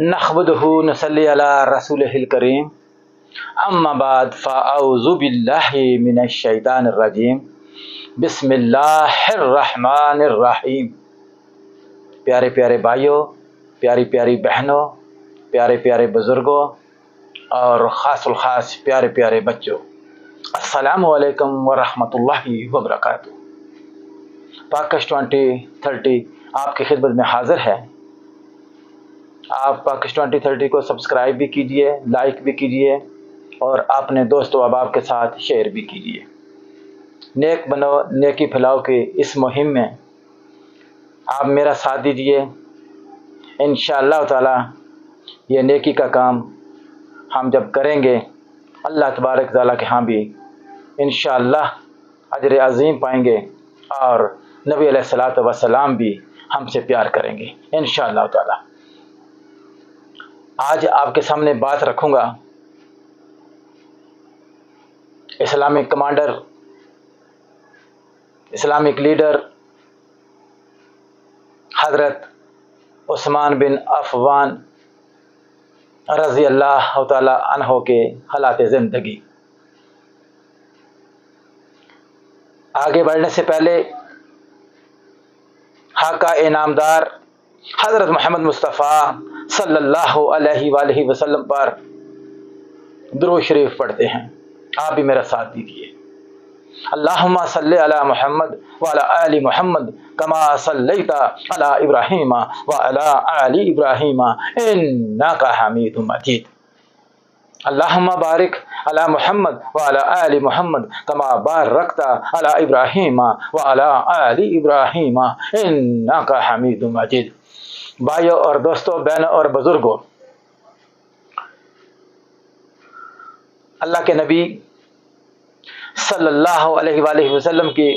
نحمدہ نصلی علی رسولہ الکریم اما بعد فاعوذ باللہ من الشیطان الرجیم بسم اللہ الرحمن الرحیم۔ پیارے پیارے بھائیوں، پیاری پیاری بہنوں، پیارے پیارے بزرگوں اور خاص الخاص پیارے پیارے بچوں، السلام علیکم ورحمۃ اللہ وبرکاتہ۔ پاکش 2030 آپ کی خدمت میں حاضر ہے۔ آپ پاکش 2030 کو سبسکرائب بھی کیجئے، لائک بھی کیجئے اور اپنے دوست و احباب کے ساتھ شیئر بھی کیجئے۔ نیک بنو نیکی پھیلاؤ کی اس مہم میں آپ میرا ساتھ دیجئے۔ انشاءاللہ تعالی یہ نیکی کا کام ہم جب کریں گے، اللہ تبارک تعالیٰ کے ہاں بھی انشاءاللہ اجر عظیم پائیں گے اور نبی علیہ الصلوۃ والسلام بھی ہم سے پیار کریں گے انشاءاللہ تعالی۔ آج آپ کے سامنے بات رکھوں گا اسلامک کمانڈر، اسلامک لیڈر حضرت عثمان بن عفان رضی اللہ تعالی عنہ کے حالات زندگی۔ آگے بڑھنے سے پہلے حقہ انعامدار حضرت محمد مصطفیٰ صلی اللہ علیہ وآلہ وسلم پر درود شریف پڑھتے ہیں۔ آپ بھی میرا ساتھ دیجیے۔ اللہم صلی علی محمد وعلی آل محمد کما صلیت علی ابراہیم وعلی آل ابراہیم انک حمید مجید۔ اللہم بارک علی محمد وعلی آل محمد کما بارکت علی ابراہیم وعلی آل ابراہیم انک حمید مجید۔ بھائیوں اور دوستوں، بہنوں اور بزرگوں، اللہ کے نبی صلی اللہ علیہ وآلہ وسلم کی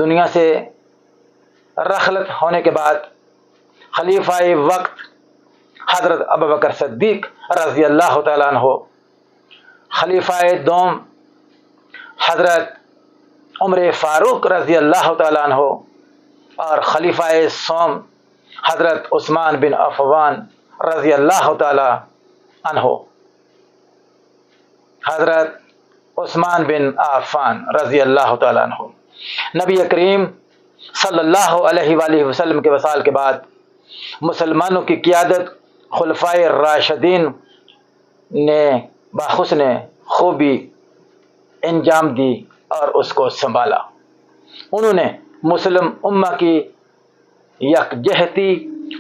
دنیا سے رحلت ہونے کے بعد خلیفہ وقت حضرت ابوبکر صدیق رضی اللہ تعالیٰ عنہ، خلیفہ دوم حضرت عمر فاروق رضی اللہ تعالیٰ عنہ اور خلیفہ سوم حضرت عثمان بن عفان رضی اللہ تعالی عنہ، حضرت عثمان بن عفان رضی اللہ تعالی عنہ نبی کریم صلی اللہ علیہ وآلہ وسلم کے وصال کے بعد مسلمانوں کی قیادت خلفائے راشدین نے بحسن خوبی انجام دی اور اس کو سنبھالا۔ انہوں نے مسلم امہ کی یکجہتی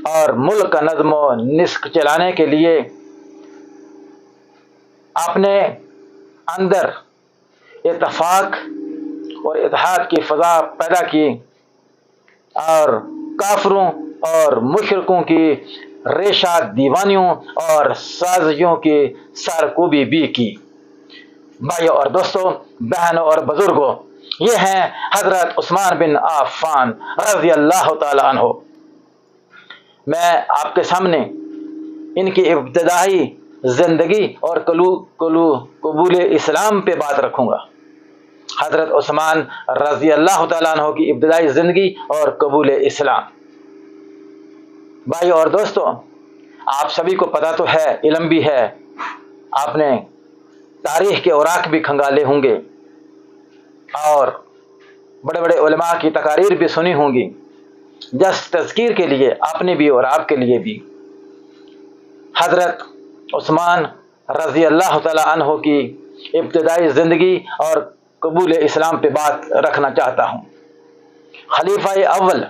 اور ملک کا نظم و نسق چلانے کے لیے اپنے اندر اتفاق اور اتحاد کی فضا پیدا کی اور کافروں اور مشرکوں کی ریشہ دیوانیوں اور سازشوں کی سرکوبی بھی کی۔ بھائیوں اور دوستوں، بہنوں اور بزرگوں، یہ ہیں حضرت عثمان بن عفان رضی اللہ تعالی عنہ۔ میں آپ کے سامنے ان کی ابتدائی زندگی اور قبول اسلام پہ بات رکھوں گا۔ حضرت عثمان رضی اللہ تعالیٰ عنہ کی ابتدائی زندگی اور قبول اسلام۔ بھائیو اور دوستو، آپ سبھی کو پتہ تو ہے، علم بھی ہے، آپ نے تاریخ کے اوراق بھی کھنگالے ہوں گے اور بڑے بڑے علماء کی تقاریر بھی سنی ہوں گی، جس تذکیر کے لیے اپنے بھی اور آپ کے لیے بھی حضرت عثمان رضی اللہ تعالی عنہ کی ابتدائی زندگی اور قبول اسلام پہ بات رکھنا چاہتا ہوں۔ خلیفہ اول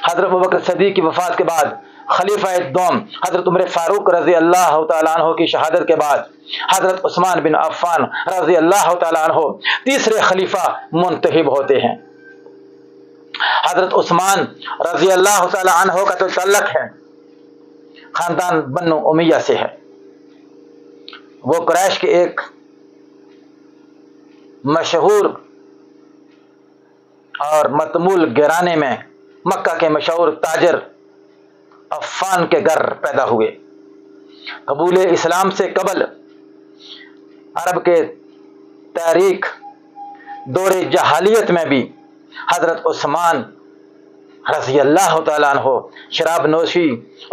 حضرت ابوبکر صدیق کی وفات کے بعد خلیفہ دوم حضرت عمر فاروق رضی اللہ تعالی عنہ کی شہادت کے بعد حضرت عثمان بن عفان رضی اللہ تعالی عنہ تیسرے خلیفہ منتخب ہوتے ہیں۔ حضرت عثمان رضی اللہ تعالی عنہ کا تو تعلق ہے خاندان بنو امیہ سے ہے۔ وہ قریش کے ایک مشہور اور متمول گھرانے میں مکہ کے مشہور تاجر عفان کے گھر پیدا ہوئے۔ قبول اسلام سے قبل عرب کے تاریخ دور جاہلیت میں بھی حضرت عثمان رضی اللہ تعالیٰ عنہ شراب نوشی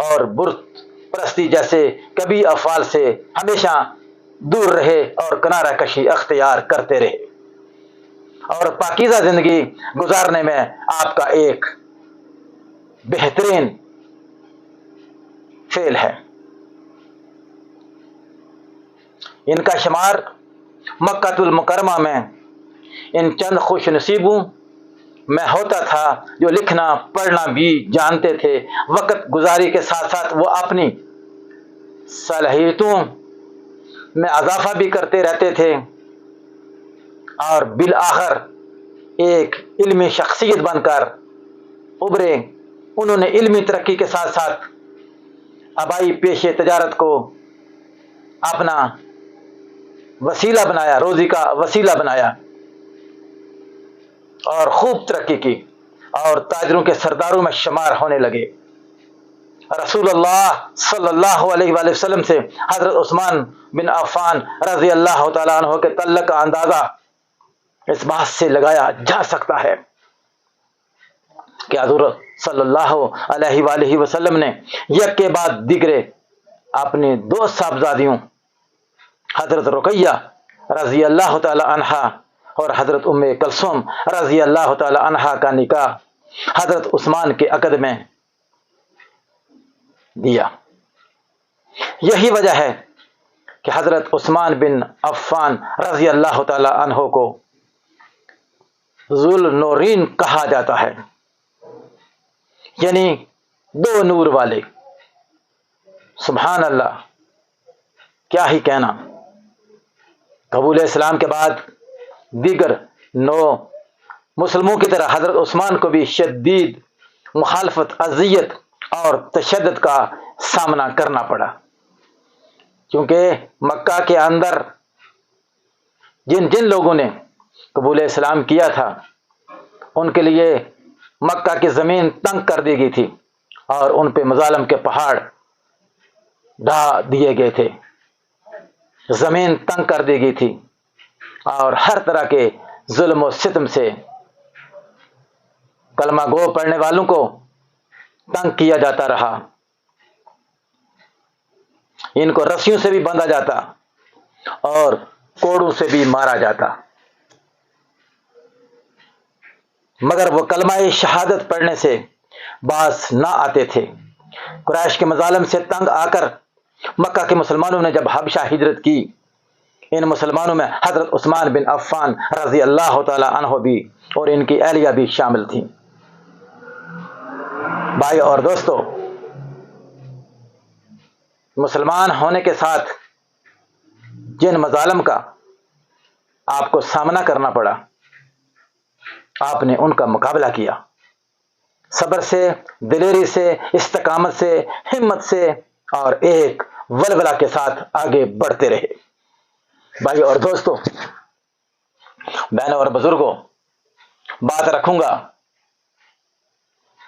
اور برت پرستی جیسے کبھی افعال سے ہمیشہ دور رہے اور کنارہ کشی اختیار کرتے رہے، اور پاکیزہ زندگی گزارنے میں آپ کا ایک بہترین فعل ہے۔ ان کا شمار مکہ المکرمہ میں ان چند خوش نصیبوں میں ہوتا تھا جو لکھنا پڑھنا بھی جانتے تھے، وقت گزاری کے ساتھ ساتھ وہ اپنی صلاحیتوں میں اضافہ بھی کرتے رہتے تھے، اور بالآخر ایک علمی شخصیت بن کر ابھرے۔ انہوں نے علمی ترقی کے ساتھ ساتھ آبائی پیشے تجارت کو اپنا وسیلہ بنایا، روزی کا وسیلہ بنایا، اور خوب ترقی کی اور تاجروں کے سرداروں میں شمار ہونے لگے۔ رسول اللہ صلی اللہ علیہ وآلہ وسلم سے حضرت عثمان بن عفان رضی اللہ تعالیٰ عنہ کے تعلق کا اندازہ اس بات سے لگایا جا سکتا ہے کہ حضرت صلی اللہ علیہ وآلہ وسلم نے یک کے بعد دیگرے اپنی دو صاحبزادیوں حضرت رقیہ رضی اللہ تعالی عنہا اور حضرت ام کلثوم رضی اللہ تعالی عنہا کا نکاح حضرت عثمان کے عقد میں دیا۔ یہی وجہ ہے کہ حضرت عثمان بن عفان رضی اللہ تعالی عنہ کو ذو النورین کہا جاتا ہے، یعنی دو نور والے۔ سبحان اللہ، کیا ہی کہنا۔ قبول اسلام کے بعد دیگر 9 مسلموں کی طرح حضرت عثمان کو بھی شدید مخالفت، اذیت اور تشدد کا سامنا کرنا پڑا، کیونکہ مکہ کے اندر جن جن لوگوں نے قبول اسلام کیا تھا ان کے لیے مکہ کی زمین تنگ کر دی گئی تھی، اور ان پہ مظالم کے پہاڑ ڈھا دیے گئے تھے، زمین تنگ کر دی گئی تھی، اور ہر طرح کے ظلم و ستم سے کلمہ گو پڑھنے والوں کو تنگ کیا جاتا رہا۔ ان کو رسیوں سے بھی باندھا جاتا اور کوڑوں سے بھی مارا جاتا، مگر وہ کلمہ شہادت پڑھنے سے باز نہ آتے تھے۔ قریش کے مظالم سے تنگ آ کر مکہ کے مسلمانوں نے جب حبشہ ہجرت کی، ان مسلمانوں میں حضرت عثمان بن عفان رضی اللہ تعالی عنہ بھی اور ان کی اہلیہ بھی شامل تھیں۔ بھائی اور دوستو، مسلمان ہونے کے ساتھ جن مظالم کا آپ کو سامنا کرنا پڑا، آپ نے ان کا مقابلہ کیا، صبر سے، دلیری سے، استقامت سے، ہمت سے اور ایک ولولہ کے ساتھ آگے بڑھتے رہے۔ بھائی اور دوستو، بہنوں اور بزرگوں، بات رکھوں گا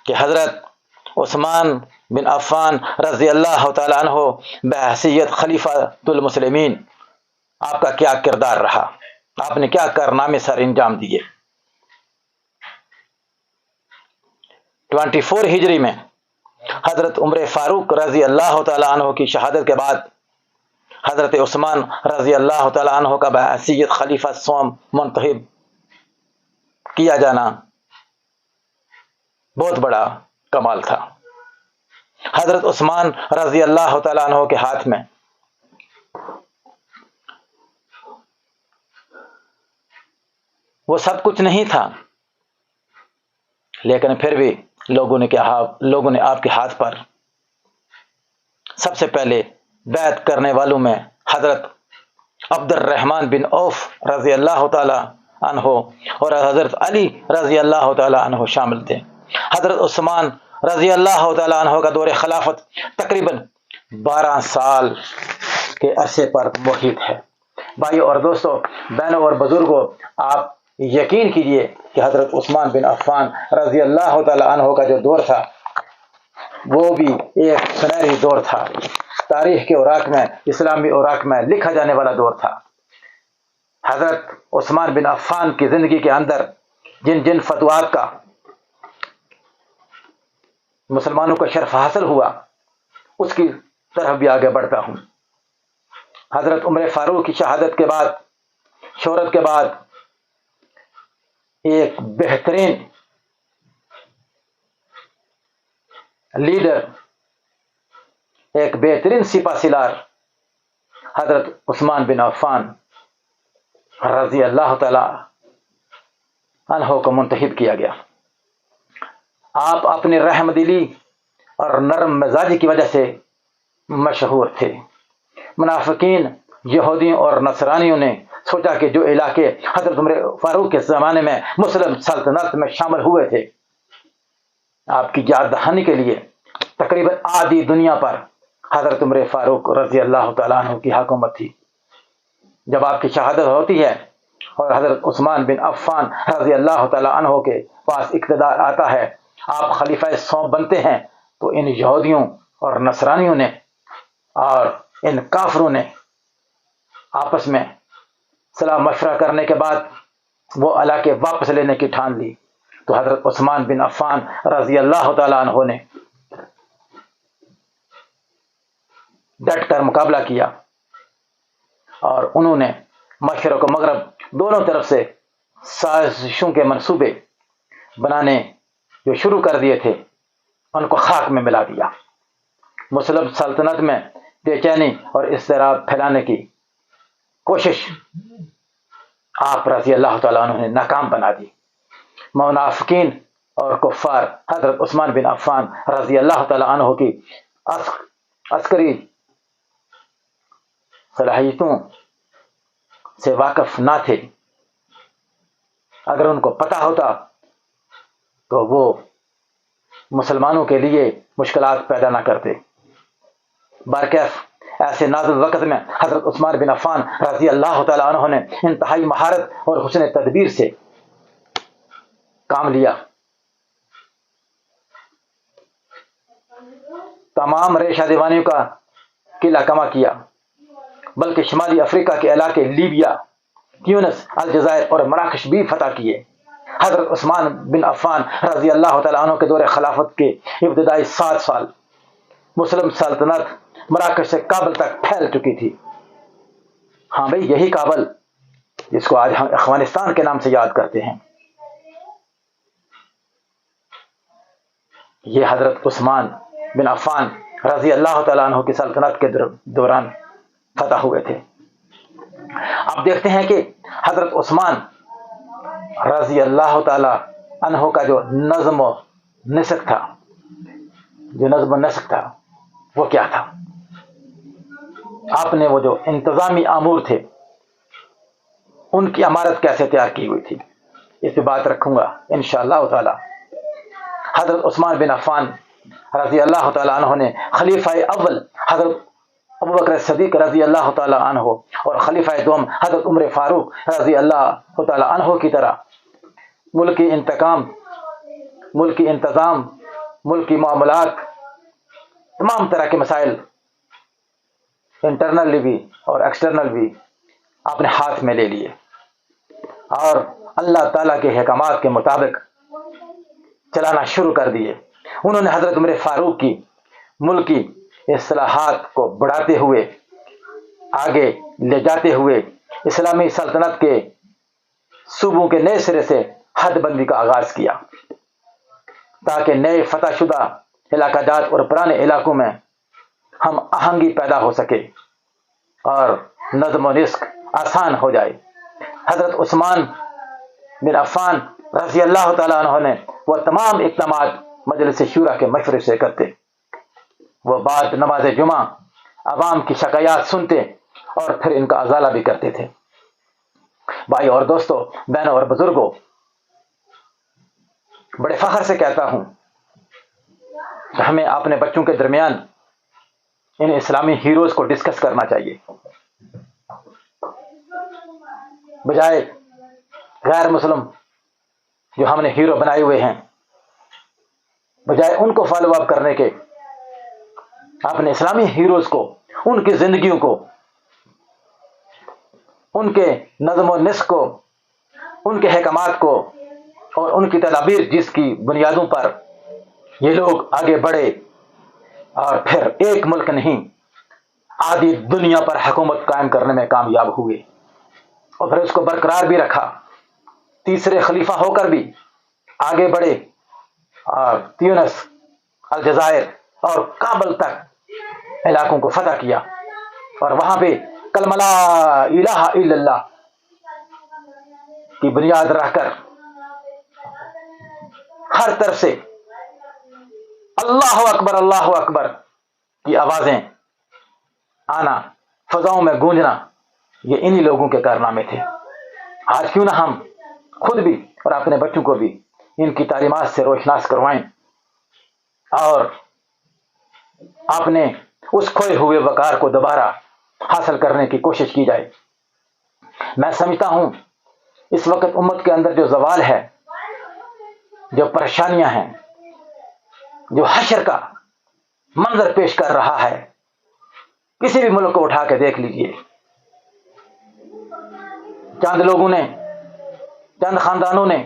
کہ حضرت عثمان بن عفان رضی اللہ تعالی عنہ بحیثیت خلیفہ المسلمین آپ کا کیا کردار رہا، آپ نے کیا کارنامے سر انجام دیے۔ 24 ہجری میں حضرت عمر فاروق رضی اللہ تعالی عنہ کی شہادت کے بعد حضرت عثمان رضی اللہ تعالی عنہ کا بحیثیت خلیفہ سوم منتخب کیا جانا بہت بڑا کمال تھا۔ حضرت عثمان رضی اللہ تعالی عنہ کے ہاتھ میں وہ سب کچھ نہیں تھا، لیکن پھر بھی لوگوں نے آپ کے ہاتھ پر سب سے پہلے بیعت کرنے والوں میں حضرت عبد الرحمن بن عوف رضی اللہ تعالی عنہ اور حضرت علی رضی اللہ تعالی عنہ شامل تھے۔ حضرت عثمان رضی اللہ تعالی عنہ کا دور خلافت تقریباً 12 سال کے عرصے پر محیط ہے۔ بھائیو اور دوستو، بہنوں اور بزرگوں، آپ یقین کیجئے کہ حضرت عثمان بن عفان رضی اللہ تعالی عنہ کا جو دور تھا وہ بھی ایک سنہری دور تھا، تاریخ کے اوراق میں، اسلامی اوراق میں لکھا جانے والا دور تھا۔ حضرت عثمان بن عفان کی زندگی کے اندر جن جن فتوحات کا مسلمانوں کو شرف حاصل ہوا، اس کی طرف بھی آگے بڑھتا ہوں۔ حضرت عمر فاروق کی شہادت کے بعد، شہرت کے بعد، ایک بہترین لیڈر، ایک بہترین سپہ سالار حضرت عثمان بن عفان رضی اللہ تعالی عنہ کو منتخب کیا گیا۔ آپ اپنی رحم دلی اور نرم مزاجی کی وجہ سے مشہور تھے۔ منافقین، یہودیوں اور نصرانیوں نے سوچا کہ جو علاقے حضرت عمر فاروق کے زمانے میں مسلم سلطنت میں شامل ہوئے تھے، آپ کی یاد دہانی کے لیے تقریباً آدھی دنیا پر حضرت عمر فاروق رضی اللہ تعالیٰ عنہ کی حکومت تھی۔ جب آپ کی شہادت ہوتی ہے اور حضرت عثمان بن عفان رضی اللہ تعالیٰ عنہ کے پاس اقتدار آتا ہے، آپ خلیفہ سوم بنتے ہیں، تو ان یہودیوں اور نصرانیوں نے اور ان کافروں نے آپس میں صلاح مشورہ کرنے کے بعد وہ علاقے واپس لینے کی ٹھان لی۔ تو حضرت عثمان بن عفان رضی اللہ تعالیٰ عنہ نے ڈٹ کر مقابلہ کیا، اور انہوں نے مشرق و مغرب دونوں طرف سے سازشوں کے منصوبے بنانے جو شروع کر دیے تھے، ان کو خاک میں ملا دیا۔ مسلم سلطنت میں بے چینی اور اضطراب پھیلانے کی کوشش آپ رضی اللہ تعالیٰ عنہ نے ناکام بنا دی۔ منافقین اور کفار حضرت عثمان بن عفان رضی اللہ تعالیٰ عنہ کی عسکری صلاحیتوں سے واقف نہ تھے۔ اگر ان کو پتہ ہوتا تو وہ مسلمانوں کے لیے مشکلات پیدا نہ کرتے۔ برکیف ایسے نازل وقت میں حضرت عثمان بن عفان رضی اللہ تعالیٰ عنہ نے انتہائی مہارت اور حسن تدبیر سے کام لیا۔ تمام ریشہ دیوانیوں کا قلعہ کما کیا، بلکہ شمالی افریقہ کے علاقے لیبیا، تیونس، الجزائر اور مراکش بھی فتح کیے۔ حضرت عثمان بن عفان رضی اللہ تعالیٰ عنہ کے دور خلافت کے ابتدائی 7 سال مسلم سلطنت مراکش سے کابل تک پھیل چکی تھی۔ ہاں بھئی، یہی کابل جس کو آج ہم افغانستان کے نام سے یاد کرتے ہیں، یہ حضرت عثمان بن عفان رضی اللہ تعالیٰ عنہ کی سلطنت کے دوران فتح ہوئے تھے۔ آپ دیکھتے ہیں کہ حضرت عثمان رضی اللہ تعالیٰ عنہ کا جو نظم و نسق تھا وہ کیا تھا؟ آپ نے وہ جو انتظامی امور تھے ان کی عمارت کیسے تیار کی ہوئی تھی، اس پہ بات رکھوں گا انشاءاللہ تعالی۔ حضرت عثمان بن عفان رضی اللہ تعالیٰ عنہ نے خلیفہ اول حضرت ابوبکر صدیق رضی اللہ تعالیٰ عنہ اور خلیفہ دوم حضرت عمر فاروق رضی اللہ تعالیٰ عنہ کی طرح ملکی انتظام، ملکی معاملات، تمام طرح کے مسائل انٹرنل بھی اور ایکسٹرنل بھی اپنے ہاتھ میں لے لیے، اور اللہ تعالیٰ کے احکامات کے مطابق چلانا شروع کر دیے۔ انہوں نے حضرت عمر فاروق کی ملکی اصلاحات کو بڑھاتے ہوئے، آگے لے جاتے ہوئے اسلامی سلطنت کے صوبوں کے نئے سرے سے حد بندی کا آغاز کیا، تاکہ نئے فتح شدہ علاقہ جات اور پرانے علاقوں میں ہم آہنگی پیدا ہو سکے اور نظم و نسق آسان ہو جائے۔ حضرت عثمان بن عفان رضی اللہ تعالیٰ عنہ نے وہ تمام اقدامات مجلس شورا کے مشورے سے کرتے۔ وہ بعد نماز جمعہ عوام کی شکایات سنتے اور پھر ان کا ازالہ بھی کرتے تھے۔ بھائی اور دوستو، بہنوں اور بزرگوں، بڑے فخر سے کہتا ہوں کہ ہمیں اپنے بچوں کے درمیان ان اسلامی ہیروز کو ڈسکس کرنا چاہیے، بجائے غیر مسلم جو ہم نے ہیرو بنائے ہوئے ہیں، بجائے ان کو فالو اپ کرنے کے، اپنے اسلامی ہیروز کو، ان کی زندگیوں کو، ان کے نظم و نسق کو، ان کے احکامات کو اور ان کی تدابیر جس کی بنیادوں پر یہ لوگ آگے بڑھے اور پھر ایک ملک نہیں آدھی دنیا پر حکومت قائم کرنے میں کامیاب ہوئے اور پھر اس کو برقرار بھی رکھا. تیسرے خلیفہ ہو کر بھی آگے بڑھے اور تیونس، الجزائر اور کابل تک علاقوں کو فتح کیا اور وہاں پہ کلمہ لا الہ الا اللہ کی بنیاد رکھ کر ہر طرف سے اللہ اکبر کی آوازیں آنا، فضاؤں میں گونجنا، یہ انہی لوگوں کے کارنامے تھے. آج کیوں نہ ہم خود بھی اور اپنے بچوں کو بھی ان کی تعلیمات سے روشناس کروائیں اور اپنے اس کھوئے ہوئے وقار کو دوبارہ حاصل کرنے کی کوشش کی جائے. میں سمجھتا ہوں اس وقت امت کے اندر جو زوال ہے، جو پریشانیاں ہیں، جو حشر کا منظر پیش کر رہا ہے، کسی بھی ملک کو اٹھا کے دیکھ لیجئے. چند لوگوں نے، چند خاندانوں نے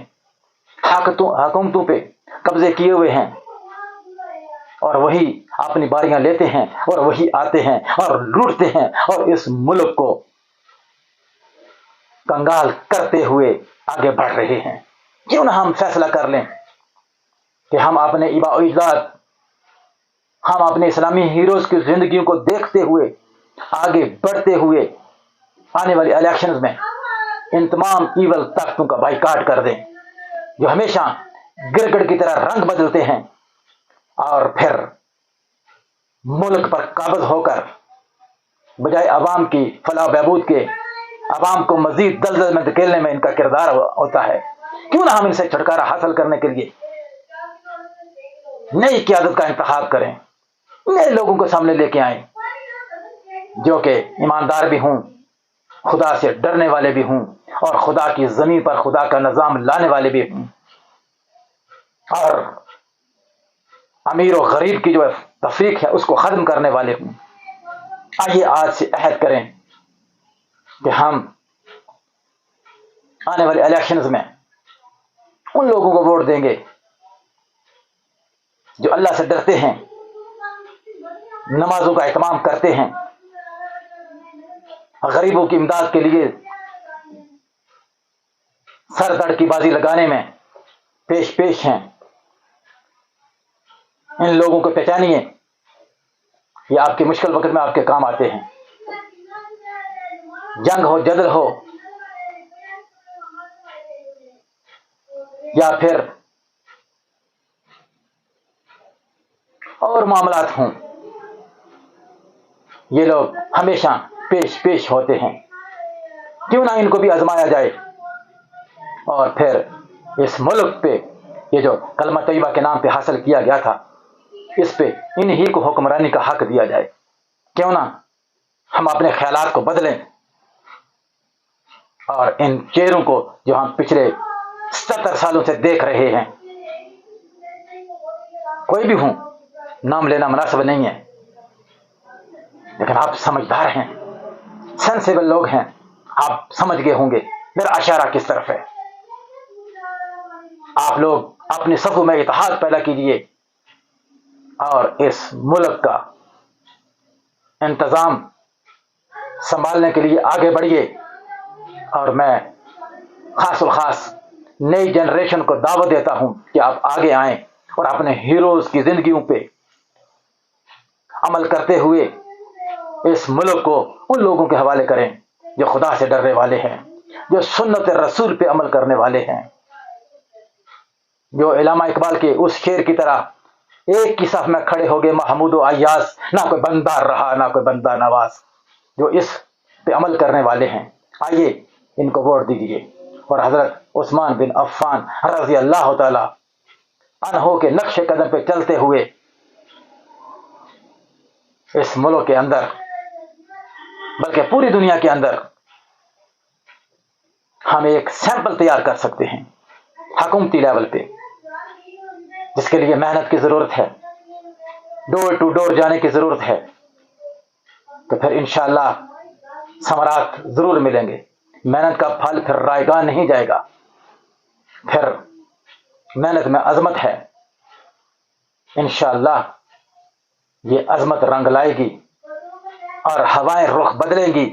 حکومتوں پہ قبضے کیے ہوئے ہیں اور وہی اپنی باریاں لیتے ہیں اور وہی آتے ہیں اور لوٹتے ہیں اور اس ملک کو کنگال کرتے ہوئے آگے بڑھ رہے ہیں. کیوں نہ ہم فیصلہ کر لیں کہ ہم اپنے آباء و اجداد، ہم اپنے اسلامی ہیروز کی زندگیوں کو دیکھتے ہوئے آگے بڑھتے ہوئے آنے والی الیکشنز میں ان تمام ایول طاقتوں کا بائیکاٹ کر دیں جو ہمیشہ گرگڑ کی طرح رنگ بدلتے ہیں اور پھر ملک پر قابض ہو کر بجائے عوام کی فلاح و بہبود کے عوام کو مزید دلدل میں دھکیلنے میں ان کا کردار ہوتا ہے. کیوں نہ ہم ان سے چھٹکارا حاصل کرنے کے لیے نئی قیادت کا انتخاب کریں، نئے لوگوں کو سامنے لے کے آئیں جو کہ ایماندار بھی ہوں، خدا سے ڈرنے والے بھی ہوں اور خدا کی زمین پر خدا کا نظام لانے والے بھی ہوں اور امیر و غریب کی جو تفریق ہے اس کو ختم کرنے والے ہوں. آئیے آج سے عہد کریں کہ ہم آنے والے الیکشنز میں ان لوگوں کو ووٹ دیں گے جو اللہ سے ڈرتے ہیں، نمازوں کا اہتمام کرتے ہیں، غریبوں کی امداد کے لیے سر دڑ کی بازی لگانے میں پیش ہیں. ان لوگوں کو پہچانیے، یہ آپ کے مشکل وقت میں آپ کے کام آتے ہیں. جنگ ہو، جدل ہو یا پھر اور معاملات ہوں، یہ لوگ ہمیشہ پیش ہوتے ہیں. کیوں نہ ان کو بھی آزمایا جائے اور پھر اس ملک پہ یہ جو کلمہ طیبہ کے نام پہ حاصل کیا گیا تھا اس پہ انہی کو حکمرانی کا حق دیا جائے. کیوں نہ ہم اپنے خیالات کو بدلیں اور ان چہروں کو جو ہم پچھلے 70 سالوں سے دیکھ رہے ہیں، کوئی بھی ہوں، نام لینا مناسب نہیں ہے، لیکن آپ سمجھدار ہیں، سینسیبل لوگ ہیں، آپ سمجھ گئے ہوں گے میرا اشارہ کس طرف ہے. آپ لوگ اپنی صفوں میں اتحاد پیدا کیجیے اور اس ملک کا انتظام سنبھالنے کے لیے آگے بڑھیے. اور میں خاص و خاص نئی جنریشن کو دعوت دیتا ہوں کہ آپ آگے آئیں اور اپنے ہیروز کی زندگیوں پہ عمل کرتے ہوئے اس ملک کو ان لوگوں کے حوالے کریں جو خدا سے ڈرنے والے ہیں، جو سنت رسول پہ عمل کرنے والے ہیں، جو علامہ اقبال کے اس شعر کی طرح ایک کی صف میں کھڑے ہو گئے محمود و عیاس، نہ کوئی بندہ رہا نہ کوئی بندہ نواز، جو اس پہ عمل کرنے والے ہیں. آئیے ان کو ووٹ دیجیے اور حضرت عثمان بن عفان رضی اللہ تعالی عنہ کے نقش قدم پہ چلتے ہوئے اس ملک کے اندر بلکہ پوری دنیا کے اندر ہم ایک سیمپل تیار کر سکتے ہیں حکومتی لیول پہ، جس کے لیے محنت کی ضرورت ہے، ڈور ٹو ڈور جانے کی ضرورت ہے. تو پھر انشاءاللہ ثمرات ضرور ملیں گے. محنت کا پھل پھر رائگان نہیں جائے گا، پھر محنت میں عظمت ہے. انشاءاللہ یہ عظمت رنگ لائے گی اور ہوائیں رخ بدلیں گی،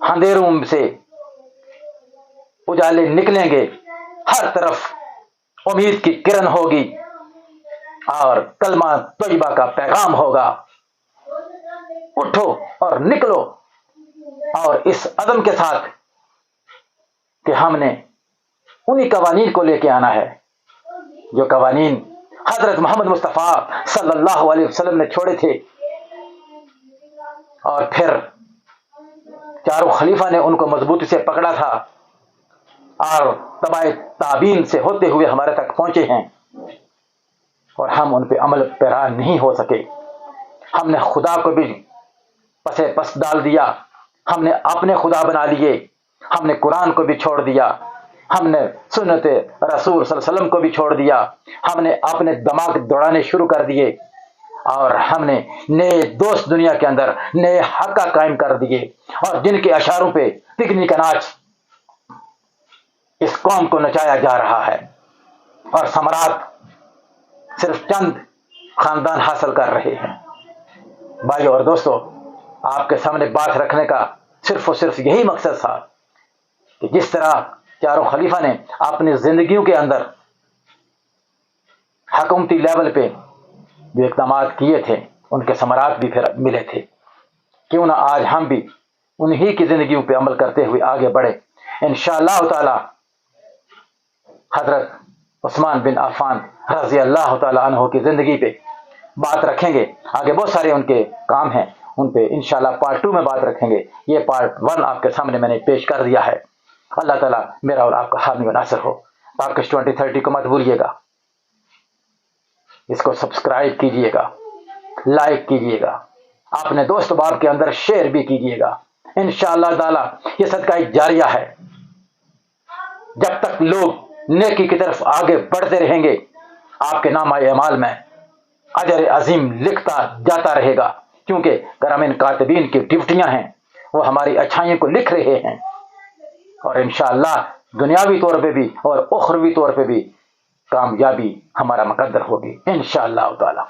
اندھیروں سے اجالے نکلیں گے، ہر طرف امید کی کرن ہوگی اور کلمہ طیبہ کا پیغام ہوگا۔ اٹھو اور نکلو، اور اس عزم کے ساتھ کہ ہم نے انہی قوانین کو لے کے آنا ہے جو قوانین حضرت محمد مصطفیٰ صلی اللہ علیہ وسلم نے چھوڑے تھے، اور پھر چاروں خلیفہ نے ان کو مضبوطی سے پکڑا تھا اور تبع تابعین سے ہوتے ہوئے ہمارے تک پہنچے ہیں، اور ہم ان پہ عمل پیرا نہیں ہو سکے۔ ہم نے خدا کو بھی پسے پس ڈال دیا، ہم نے اپنے خدا بنا لیے، ہم نے قرآن کو بھی چھوڑ دیا، ہم نے سنت رسول صلی اللہ علیہ وسلم کو بھی چھوڑ دیا، ہم نے اپنے دماغ دوڑانے شروع کر دیے، اور ہم نے نئے دوست دنیا کے اندر نئے حقہ قائم کر دیے، اور جن کے اشاروں پہ پکنی کا ناچ اس قوم کو نچایا جا رہا ہے، اور ثمرات صرف چند خاندان حاصل کر رہے ہیں۔ بھائیو اور دوستو، آپ کے سامنے بات رکھنے کا صرف اور صرف یہی مقصد تھا کہ جس طرح چاروں خلیفہ نے اپنی زندگیوں کے اندر حکومتی لیول پہ جو اقدامات کیے تھے ان کے ثمرات بھی پھر ملے تھے، کیوں نہ آج ہم بھی انہی کی زندگیوں پہ عمل کرتے ہوئے آگے بڑھے۔ انشاءاللہ تعالی حضرت عثمان بن عفان رضی اللہ تعالی عنہ کی زندگی پہ بات رکھیں گے، آگے بہت سارے ان کے کام ہیں، ان پہ انشاءاللہ پارٹ 2 میں بات رکھیں گے۔ یہ پارٹ 1 آپ کے سامنے میں نے پیش کر دیا ہے۔ اللہ تعالیٰ میرا اور آپ کا حامی و ناصر ہو۔ پاکش 2030 کو مت بھولیے گا، اس کو سبسکرائب کیجئے گا، لائک کیجئے گا، اپنے دوست باب کے اندر شیئر بھی کیجئے گا۔ انشاءاللہ تعالیٰ یہ صدقہ جاریہ ہے، جب تک لوگ نیکی کی طرف آگے بڑھتے رہیں گے آپ کے نامہ اعمال میں اجر عظیم لکھتا جاتا رہے گا، کیونکہ کرامین کاتبین کی ڈیوٹیاں ہیں، وہ ہماری اچھائیوں کو لکھ رہے ہیں، اور انشاءاللہ دنیاوی طور پہ بھی اور اخروی طور پہ بھی کامیابی ہمارا مقدر ہوگی انشاءاللہ تعالی۔